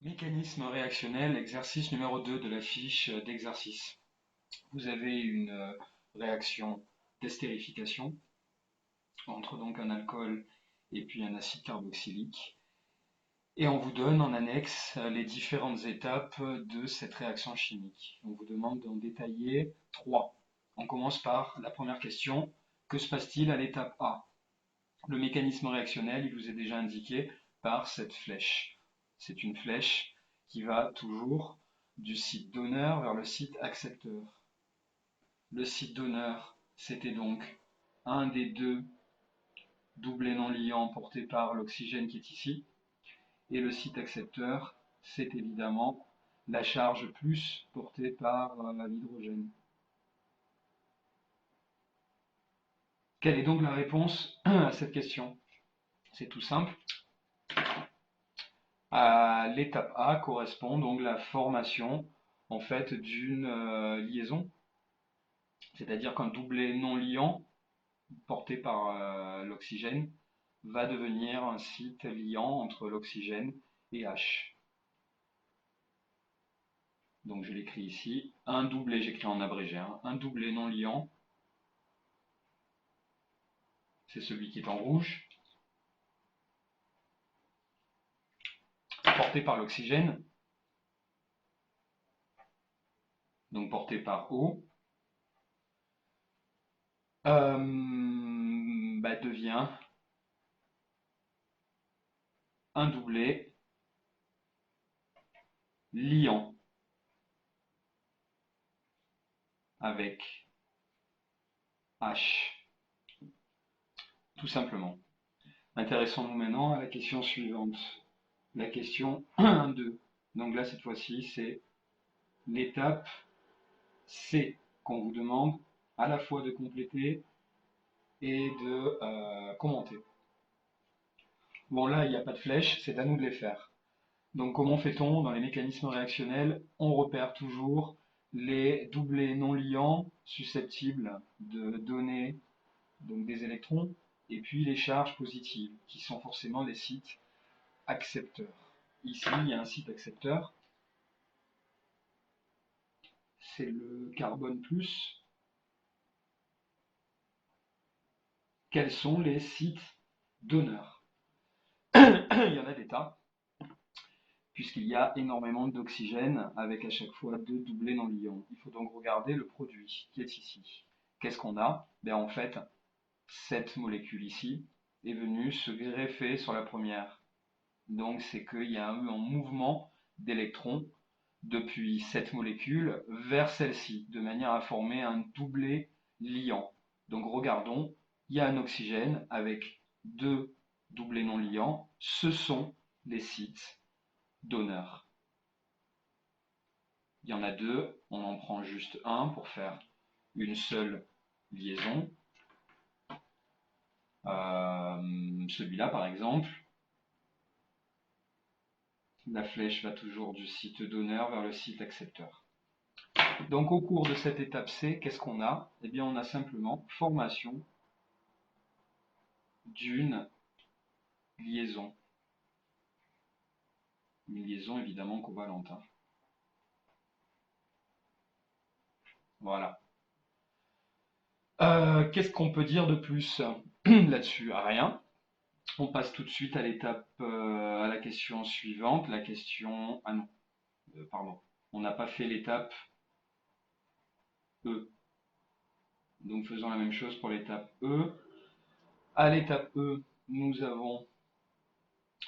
Mécanisme réactionnel, exercice numéro 2 de la fiche d'exercice. Vous avez une réaction d'estérification entre donc un alcool et puis un acide carboxylique. Et on vous donne en annexe les différentes étapes de cette réaction chimique. On vous demande d'en détailler 3. On commence par la première question. Que se passe-t-il à l'étape A? Le mécanisme réactionnel, il vous est déjà indiqué par cette flèche. C'est une flèche qui va toujours du site donneur vers le site accepteur. Le site donneur, c'était donc un des deux doublés non liants portés par l'oxygène qui est ici. Et le site accepteur, c'est évidemment la charge plus portée par l'hydrogène. Quelle est donc la réponse à cette question? C'est tout simple. À l'étape A correspond donc la formation en fait d'une liaison, c'est-à-dire qu'un doublé non liant porté par l'oxygène va devenir un site liant entre l'oxygène et H. Donc je l'écris ici, un doublé, j'écris en abrégé, un doublé non liant, c'est celui qui est en rouge, porté par l'oxygène, donc porté par O, devient un doublé liant avec H, tout simplement. Intéressons-nous maintenant à la question suivante, la question 1-2. Donc là, cette fois-ci, c'est l'étape C qu'on vous demande à la fois de compléter et de commenter. Bon, là, il n'y a pas de flèche, c'est à nous de les faire. Donc, comment fait-on dans les mécanismes réactionnels? On repère toujours les doublés non liants susceptibles de donner donc, des électrons, et puis les charges positives, qui sont forcément les sites accepteurs. Ici, il y a un site accepteur, c'est le carbone plus. Quels sont les sites donneurs? Il y en a des tas, puisqu'il y a énormément d'oxygène avec à chaque fois deux doublés non liants. Il faut donc regarder le produit qui est ici. Qu'est-ce qu'on a? En fait, cette molécule ici est venue se greffer sur la première. Donc c'est qu'il y a eu un mouvement d'électrons depuis cette molécule vers celle-ci, de manière à former un doublé liant. Donc regardons, il y a un oxygène avec deux doublés non liants, ce sont les sites donneurs. Il y en a deux, on en prend juste un pour faire une seule liaison. Celui-là par exemple, la flèche va toujours du site donneur vers le site accepteur. Donc au cours de cette étape C, qu'est-ce qu'on a? On a simplement formation d'une liaison. Une liaison évidemment covalente. Voilà. Qu'est-ce qu'on peut dire de plus là-dessus? Rien. On passe tout de suite à l'étape, à la question suivante. La question... Ah non, pardon. On n'a pas fait l'étape E. Donc faisons la même chose pour l'étape E. À l'étape E, nous avons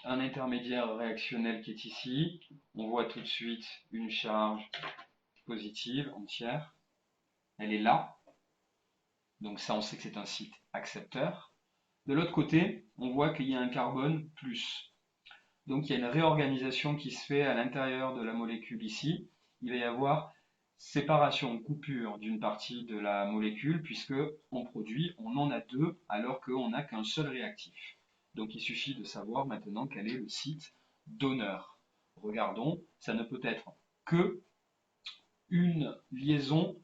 un intermédiaire réactionnel qui est ici. On voit tout de suite une charge positive entière. Elle est là. Donc ça, on sait que c'est un site accepteur. De l'autre côté, on voit qu'il y a un carbone plus. Donc il y a une réorganisation qui se fait à l'intérieur de la molécule ici. Il va y avoir séparation, coupure d'une partie de la molécule, puisque on en a deux, alors qu'on n'a qu'un seul réactif. Donc il suffit de savoir maintenant quel est le site donneur. Regardons, ça ne peut être que une liaison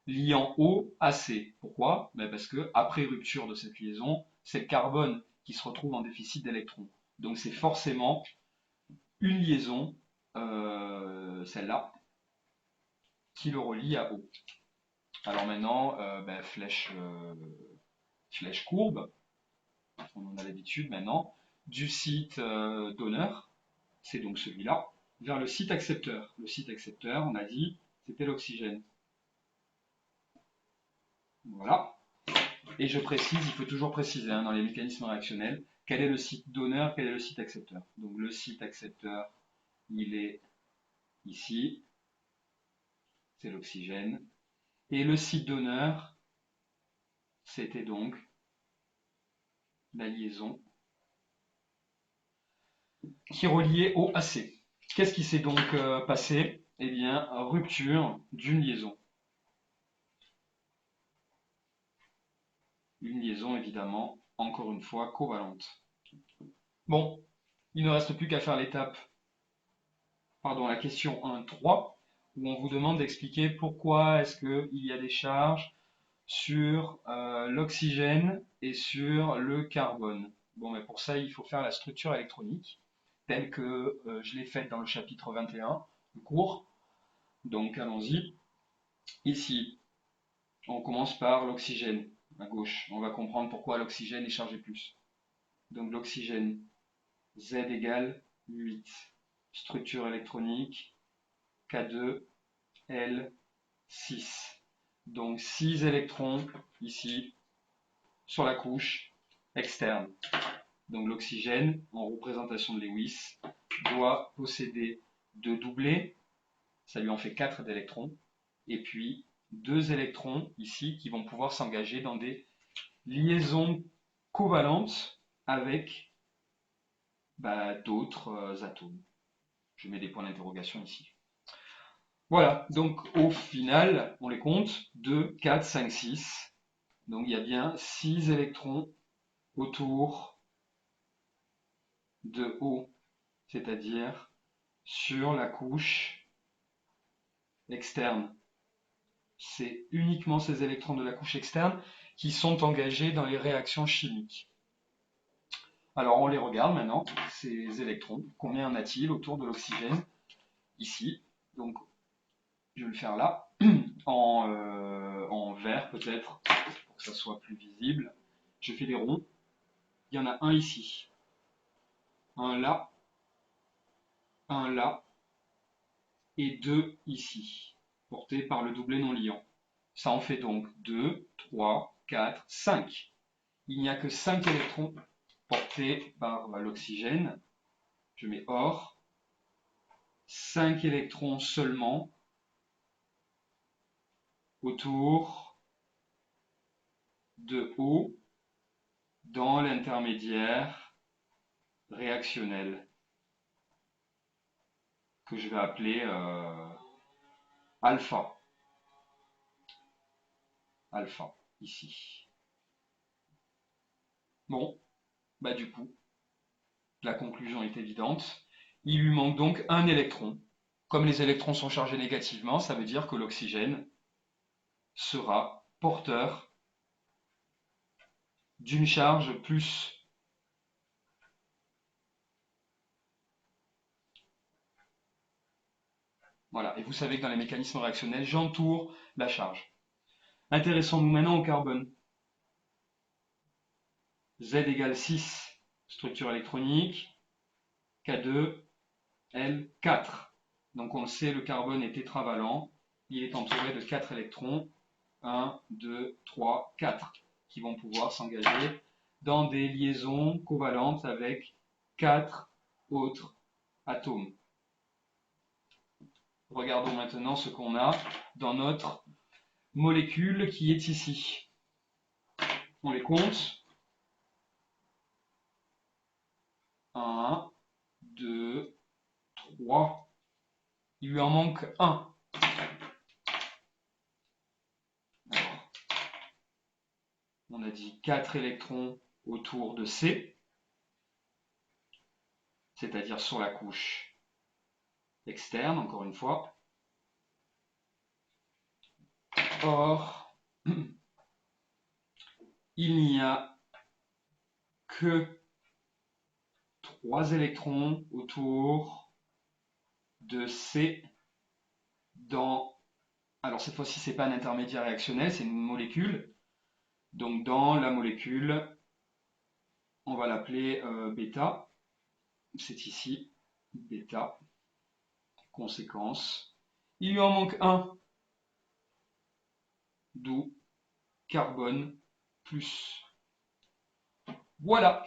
liant O à C. Pourquoi? Parce que après rupture de cette liaison, c'est le carbone qui se retrouve en déficit d'électrons. Donc c'est forcément une liaison celle-là, qui le relie à O. Alors maintenant, flèche courbe, on en a l'habitude maintenant, du site donneur, c'est donc celui-là, vers le site accepteur. Le site accepteur, on a dit, c'était l'oxygène. Voilà. Et je précise, il faut toujours préciser dans les mécanismes réactionnels, quel est le site donneur, quel est le site accepteur. Donc le site accepteur, il est ici, c'est l'oxygène. Et le site donneur, c'était donc la liaison qui reliait au AC. Qu'est-ce qui s'est donc passé? Eh bien, rupture d'une liaison. Une liaison, évidemment, encore une fois, covalente. Bon, il ne reste plus qu'à faire la question 1.3, où on vous demande d'expliquer pourquoi est-ce qu'il y a des charges sur l'oxygène et sur le carbone. Bon, mais pour ça, il faut faire la structure électronique, telle que je l'ai faite dans le chapitre 21 du cours. Donc, allons-y. Ici, on commence par l'oxygène, à gauche. On va comprendre pourquoi l'oxygène est chargé plus. Donc, l'oxygène, Z égale 8. Structure électronique, K2, L, 6. Donc 6 électrons ici sur la couche externe. Donc l'oxygène, en représentation de Lewis, doit posséder 2 doublés, ça lui en fait 4 d'électrons, et puis 2 électrons ici qui vont pouvoir s'engager dans des liaisons covalentes avec d'autres atomes. Je mets des points d'interrogation ici. Voilà, donc au final, on les compte, 2, 4, 5, 6. Donc il y a bien 6 électrons autour de O, c'est-à-dire sur la couche externe. C'est uniquement ces électrons de la couche externe qui sont engagés dans les réactions chimiques. Alors on les regarde maintenant, ces électrons. Combien en a-t-il autour de l'oxygène? Ici. Donc je vais le faire là, en vert peut-être, pour que ça soit plus visible. Je fais des ronds. Il y en a un ici, un là, et 2 ici, portés par le doublet non liant. Ça en fait donc 2, 3, 4, 5. Il n'y a que 5 électrons portés par l'oxygène. Je mets or. 5 électrons seulement autour de O dans l'intermédiaire réactionnel que je vais appeler alpha. Alpha, ici. Bon, du coup, la conclusion est évidente. Il lui manque donc un électron. Comme les électrons sont chargés négativement, ça veut dire que l'oxygène sera porteur d'une charge plus. Voilà, et vous savez que dans les mécanismes réactionnels, j'entoure la charge. Intéressons-nous maintenant au carbone. Z égale 6, structure électronique, K2, L, 4. Donc on le sait, le carbone est tétravalent, il est entouré de 4 électrons, 1, 2, 3, 4, qui vont pouvoir s'engager dans des liaisons covalentes avec 4 autres atomes. Regardons maintenant ce qu'on a dans notre molécule qui est ici. On les compte. 1, 2, 3. Il lui en manque 1. Alors, on a dit 4 électrons autour de C, c'est-à-dire sur la couche externe, encore une fois. Or, il n'y a que 3 électrons autour de C dans... Alors cette fois-ci, c'est pas un intermédiaire réactionnel, c'est une molécule. Donc dans la molécule, on va l'appeler bêta. C'est ici, bêta. Conséquence. Il lui en manque un. D'où carbone plus. Voilà.